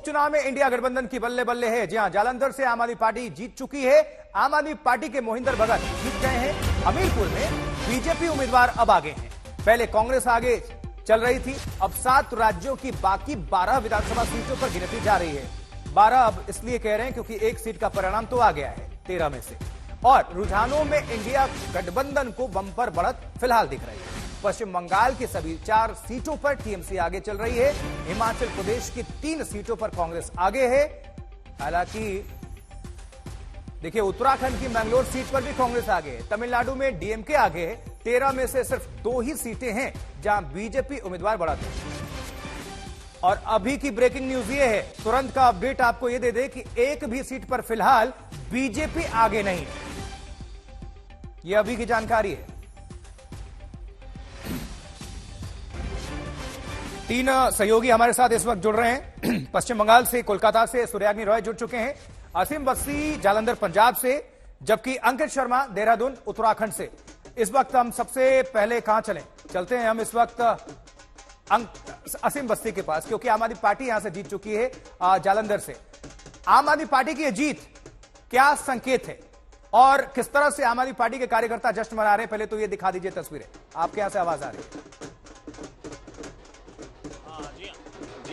उपचुनाव में इंडिया गठबंधन की बल्ले बल्ले है। जी हां, जालंधर से आम आदमी पार्टी जीत चुकी है। आम आदमी पार्टी के मोहिंदर भगत जीत गए हैं। हमीरपुर में बीजेपी उम्मीदवार अब आगे हैं। पहले कांग्रेस आगे चल रही थी, अब 7 राज्यों की बाकी 12 विधानसभा सीटों पर गिनती जा रही है। 12 अब इसलिए कह रहे हैं क्योंकि एक सीट का परिणाम तो आ गया है 13 में से। और रुझानों में इंडिया गठबंधन को बंपर बढ़त फिलहाल दिख रही है। पश्चिम बंगाल की सभी 4 सीटों पर टीएमसी आगे चल रही है। हिमाचल प्रदेश की 3 सीटों पर कांग्रेस आगे है। हालांकि देखिए, उत्तराखंड की मैंगलोर सीट पर भी कांग्रेस आगे है। तमिलनाडु में डीएमके आगे है। 13 में से सिर्फ 2 ही सीटें हैं जहां बीजेपी उम्मीदवार बढ़त है। और अभी की ब्रेकिंग न्यूज ये है, तुरंत का अपडेट आपको यह दे दे कि एक भी सीट पर फिलहाल बीजेपी आगे नहीं है। यह अभी की जानकारी है। 3 सहयोगी हमारे साथ इस वक्त जुड़ रहे हैं। पश्चिम बंगाल से, कोलकाता से सूर्याग्नि रॉय जुड़ चुके हैं। असीम बस्ती जालंधर पंजाब से, जबकि अंकित शर्मा देहरादून उत्तराखंड से। इस वक्त हम सबसे पहले कहां चलते हैं हम इस वक्त असीम बस्ती के पास, क्योंकि आम आदमी पार्टी यहां से जीत चुकी है जालंधर से। आम आदमी पार्टी की यह जीत क्या संकेत है और किस तरह से आम आदमी पार्टी के कार्यकर्ता जश्न मना रहे हैं, पहले तो ये दिखा दीजिए तस्वीरें। आपके यहां से आवाज आ रही है।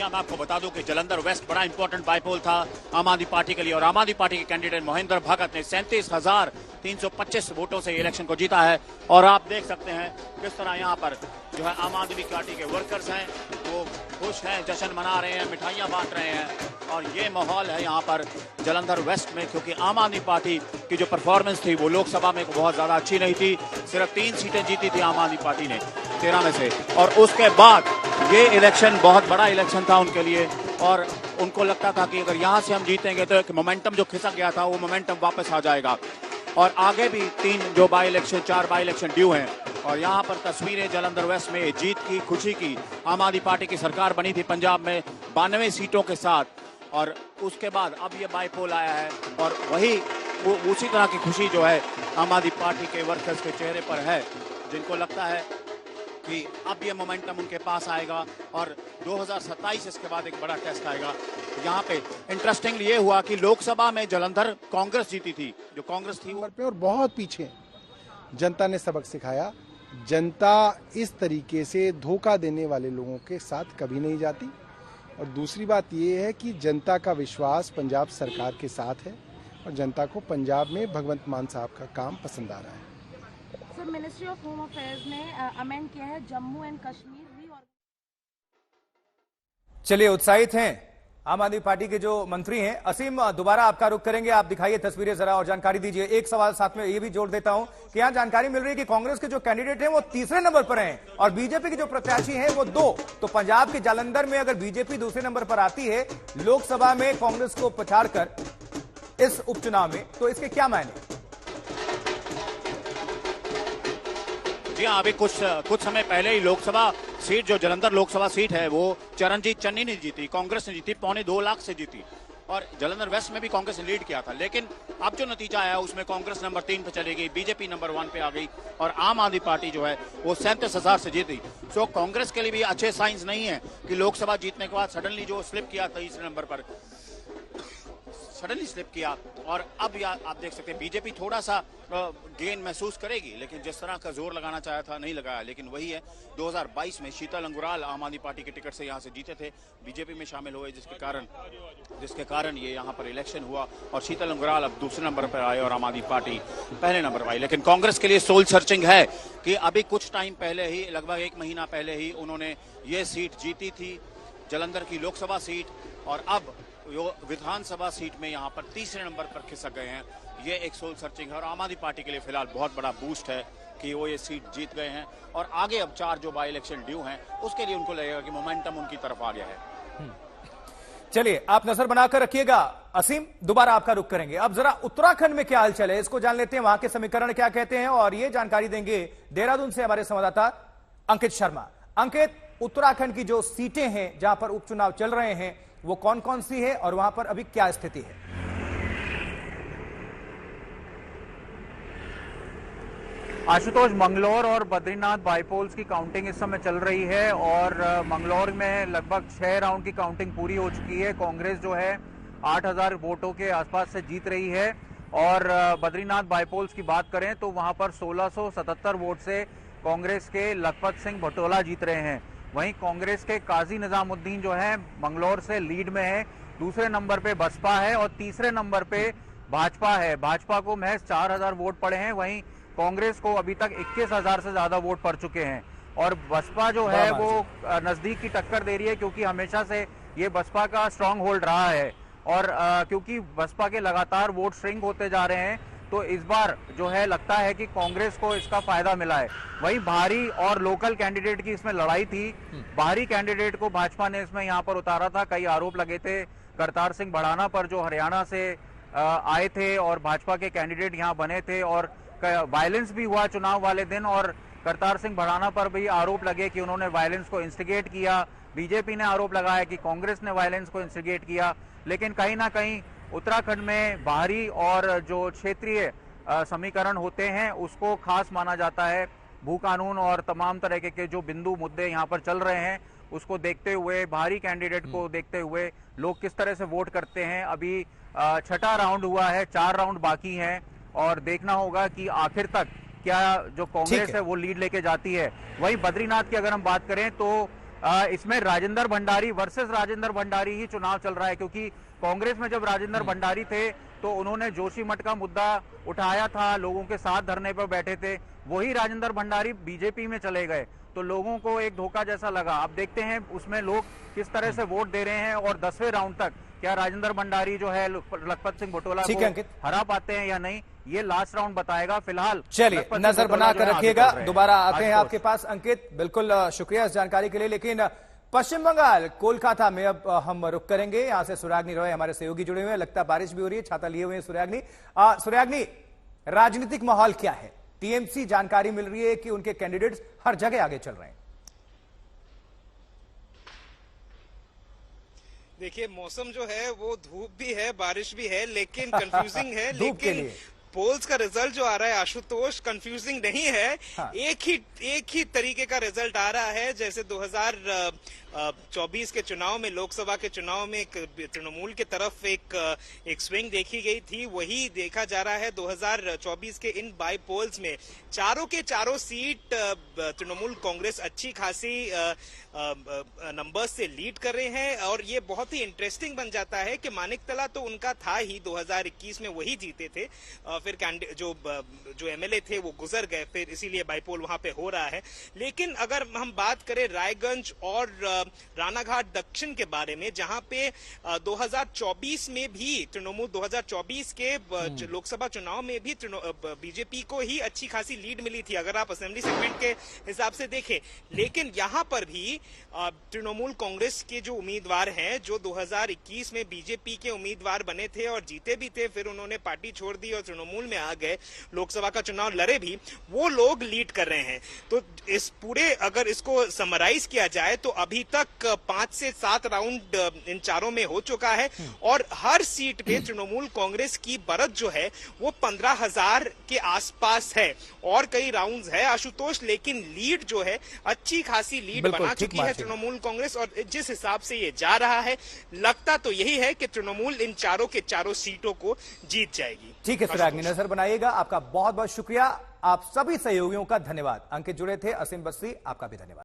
मैं आपको बता दूं कि जालंधर वेस्ट बड़ा इंपॉर्टेंट बाइपोल था आम आदमी पार्टी के लिए, और आम आदमी पार्टी के कैंडिडेट मोहिंदर भगत ने 37,325 वोटों से इलेक्शन को जीता है। और आप देख सकते हैं किस तरह यहाँ पर जो है आम आदमी पार्टी के वर्कर्स हैं वो खुश हैं, जश्न मना रहे हैं, मिठाइयाँ बांट रहे हैं। और ये माहौल है यहाँ पर जालंधर वेस्ट में, क्योंकि आम आदमी पार्टी की जो परफॉर्मेंस थी वो लोकसभा में बहुत ज्यादा अच्छी नहीं थी। सिर्फ 3 सीटें जीती थी आम आदमी पार्टी ने 13 में से, और उसके बाद ये इलेक्शन बहुत बड़ा इलेक्शन था उनके लिए। और उनको लगता था कि अगर यहाँ से हम जीतेंगे तो एक मोमेंटम जो खिसक गया था वो मोमेंटम वापस आ जाएगा। और आगे भी 4 बाई इलेक्शन ड्यू हैं। और यहाँ पर तस्वीरें जालंधर वेस्ट में जीत की, खुशी की। आम आदमी पार्टी की सरकार बनी थी पंजाब में 92 सीटों के साथ, और उसके बाद अब ये बाईपोल आया है। और वही उसी तरह की खुशी जो है आम आदमी पार्टी के वर्कर्स के चेहरे पर है, जिनको लगता है कि अब ये मोमेंटम उनके पास आएगा और 2027 इसके बाद एक बड़ा टेस्ट आएगा। यहाँ पे इंटरेस्टिंगली ये हुआ कि लोकसभा में जालंधर कांग्रेस जीती थी, जो कांग्रेस थी पे और बहुत पीछे। जनता ने सबक सिखाया। जनता इस तरीके से धोखा देने वाले लोगों के साथ कभी नहीं जाती। और दूसरी बात ये है कि जनता का विश्वास पंजाब सरकार के साथ है और जनता को पंजाब में भगवंत मान साहब का काम पसंद आ रहा है। Sir, ministry of home affairs ने अमेंड किया है जम्मू एंड कश्मीर भी। और चलिए, उत्साहित हैं आम आदमी पार्टी के जो मंत्री हैं। असीम, दोबारा आपका रुख करेंगे। आप दिखाइए तस्वीरें जरा और जानकारी दीजिए। एक सवाल साथ में ये भी जोड़ देता हूं कि यहां जानकारी मिल रही है कि कांग्रेस के जो कैंडिडेट हैं वो 3रे नंबर पर हैं और बीजेपी के जो प्रत्याशी हैं वो 2। तो पंजाब के जालंधर में अगर बीजेपी 2रे नंबर पर आती है लोकसभा में कांग्रेस को पछाड़कर इस उपचुनाव में, तो इसके क्या मायने? जी हाँ, अभी कुछ समय पहले ही लोकसभा सीट, जो जालंधर लोकसभा सीट है, वो चरणजीत चन्नी ने जीती, कांग्रेस ने जीती, 2.25 लाख से जीती। और जालंधर वेस्ट में भी कांग्रेस ने लीड किया था। लेकिन अब जो नतीजा आया उसमें कांग्रेस नंबर 3 पे चली गई, बीजेपी नंबर 1 पे आ गई, और आम आदमी पार्टी जो है वो 37,000 से जीती। सो कांग्रेस के लिए भी अच्छे साइंस नहीं है कि लोकसभा जीतने के बाद सडनली जो स्लिप किया 3रे नंबर पर, सडनली स्लिप किया। और अब आप देख सकते हैं बीजेपी थोड़ा सा गेन महसूस करेगी, लेकिन जिस तरह का जोर लगाना चाहा था नहीं लगाया। लेकिन वही है, 2022 में शीतल अंगुराल आम आदमी पार्टी के टिकट से यहाँ से जीते थे, बीजेपी में शामिल हुए, जिसके कारण ये यहाँ पर इलेक्शन हुआ और शीतल अंगुराल अब 2रे नंबर पर आए और आम आदमी पार्टी पहले नंबर पर आई। लेकिन कांग्रेस के लिए सोल सर्चिंग है कि अभी कुछ टाइम पहले ही, लगभग 1 महीना पहले ही उन्होंने ये सीट जीती थी, जालंधर की लोकसभा सीट, और अब विधानसभा सीट में यहाँ पर 3रे नंबर पर खिसक गए हैं। ये एक सोल सर्चिंग है और आम आदमी पार्टी के लिए फिलहाल बहुत बड़ा बूस्ट है कि वो ये सीट जीत गए हैं। और आगे अब 4 जो बाई इलेक्शन ड्यू हैं उसके लिए उनको लगेगा कि मोमेंटम उनकी तरफ आ गया है। चलिए, आप नजर बनाकर रखिएगा। असीम, दोबारा आपका रुख करेंगे। अब जरा उत्तराखंड में क्या हालचाल है इसको जान लेते हैं, वहां के समीकरण क्या कहते हैं, और ये जानकारी देंगे देहरादून से हमारे संवाददाता अंकित शर्मा। अंकित, उत्तराखंड की जो सीटें हैं जहां पर उपचुनाव चल रहे हैं वो कौन कौन सी है और वहां पर अभी क्या स्थिति है? आशुतोष, मंगलौर और बद्रीनाथ बाईपोल्स की काउंटिंग इस समय चल रही है और मंगलौर में लगभग 6 राउंड की काउंटिंग पूरी हो चुकी है। कांग्रेस जो है 8000 वोटों के आसपास से जीत रही है और बद्रीनाथ बाईपोल्स की बात करें तो वहां पर 1677 वोट से कांग्रेस के लखपत सिंह भटोला जीत रहे हैं। वहीं कांग्रेस के काजी निजामुद्दीन जो है मंगलौर से लीड में है, दूसरे नंबर पे बसपा है और तीसरे नंबर पे भाजपा है। भाजपा को महज 4000 वोट पड़े हैं, वहीं कांग्रेस को अभी तक 21000 से ज्यादा वोट पड़ चुके हैं और बसपा जो है वो नजदीक की टक्कर दे रही है क्योंकि हमेशा से ये बसपा का स्ट्रांग होल्ड रहा है और क्योंकि बसपा के लगातार वोट श्रिंक होते जा रहे हैं तो इस बार जो है लगता है कि कांग्रेस को इसका फायदा मिला है। वहीं बाहरी और लोकल कैंडिडेट की इसमें लड़ाई थी। बाहरी कैंडिडेट को भाजपा ने इसमें यहाँ पर उतारा था। कई आरोप लगे थे करतार सिंह भड़ाना पर जो हरियाणा से आए थे और भाजपा के कैंडिडेट यहाँ बने थे और वायलेंस भी हुआ चुनाव वाले दिन और करतार सिंह भड़ाना पर भी आरोप लगे कि उन्होंने वायलेंस को इंस्टिगेट किया। बीजेपी ने आरोप लगाया कि कांग्रेस ने वायलेंस को इंस्टिगेट किया, लेकिन कहीं ना कहीं उत्तराखंड में बाहरी और जो क्षेत्रीय समीकरण होते हैं उसको खास माना जाता है। भू कानून और तमाम तरह के जो बिंदु मुद्दे यहाँ पर चल रहे हैं उसको देखते हुए, बाहरी कैंडिडेट को देखते हुए लोग किस तरह से वोट करते हैं। अभी 6ठा राउंड हुआ है, 4 राउंड बाकी हैं और देखना होगा कि आखिर तक क्या जो कांग्रेस है वो लीड लेके जाती है। वहीं बद्रीनाथ की अगर हम बात करें तो इसमें राजेंद्र भंडारी वर्सेस राजेंद्र भंडारी ही चुनाव चल रहा है क्योंकि कांग्रेस में जब राजेंद्र भंडारी थे तो उन्होंने जोशीमठ का मुद्दा उठाया था, लोगों के साथ धरने पर बैठे थे। वही राजेंद्र भंडारी बीजेपी में चले गए तो लोगों को एक धोखा जैसा लगा। अब देखते हैं उसमें लोग किस तरह से वोट दे रहे हैं और 10वें राउंड तक क्या राजेंद्र भंडारी जो है लखपत सिंह भटोला को हरा पाते हैं या नहीं, ये लास्ट राउंड बताएगा। फिलहाल चलिए नजर बनाकर रखिएगा। दोबारा आते हैं आपके पास अंकित। बिल्कुल शुक्रिया इस जानकारी के लिए। लेकिन पश्चिम बंगाल कोलकाता में अब हम रुक करेंगे। यहां से सुरागनी रॉय हमारे सहयोगी जुड़े हुए हैं। लगता है बारिश भी हो रही है, छाता लिए हुए हैं सुरागनी। सुरागनी, राजनीतिक माहौल क्या है? टीएमसी जानकारी मिल रही है कि उनके कैंडिडेट्स हर जगह आगे चल रहे हैं। देखिए, मौसम जो है वो धूप भी है, बारिश भी है, लेकिन कंफ्यूजिंग है। लेकिन पोल्स का रिजल्ट जो आ रहा है आशुतोष कंफ्यूजिंग नहीं है। हाँ। एक ही तरीके का रिजल्ट आ रहा है जैसे 2024 के चुनाव में, लोकसभा के चुनाव में तृणमूल की तरफ एक स्विंग देखी गई थी, वही देखा जा रहा है 2024 के इन बाई पोल्स में। चारों के चारों सीट तृणमूल कांग्रेस अच्छी खासी नंबर्स से लीड कर रहे हैं और ये बहुत ही इंटरेस्टिंग बन जाता है कि मानिकतला तो उनका था ही, 2021 में वही जीते थे, फिर जो एमएलए थे वो गुजर गए, फिर इसीलिए बाईपोल वहां पे हो रहा है। लेकिन अगर हम बात करें रायगंज और रानाघाट दक्षिण के बारे में, जहां पे 2024 में भी तृणमूल 2024 के लोकसभा चुनाव में भी बीजेपी को ही अच्छी खासी लीड मिली थी अगर आप असेंबली सेगमेंट के हिसाब से देखें। लेकिन यहां पर भी तृणमूल कांग्रेस के जो उम्मीदवार हैं, जो 2021 में बीजेपी के उम्मीदवार बने थे और जीते भी थे, फिर उन्होंने पार्टी छोड़ दी और तृणमूल में आ गए, लोकसभा का चुनाव लड़े भी, वो लोग लीड कर रहे हैं। तो इस पूरे अगर इसको समराइज किया जाए तो अभी तक 5 से 7 राउंड इन चारों में हो चुका है और हर सीट पे तृणमूल कांग्रेस की बढ़त जो है वो 15,000 के आसपास है और कई राउंड्स है आशुतोष, लेकिन लीड जो है अच्छी खासी लीड बना चुकी है तृणमूल कांग्रेस। और जिस हिसाब से ये जा रहा है, लगता तो यही है कि तृणमूल इन चारों के चारों सीटों को जीत जाएगी। ठीक है सुरागनी, नजर बनाइएगा। आपका बहुत बहुत शुक्रिया। आप सभी सहयोगियों का धन्यवाद। अंकित जुड़े थे, असीम बस्ती, आपका भी धन्यवाद।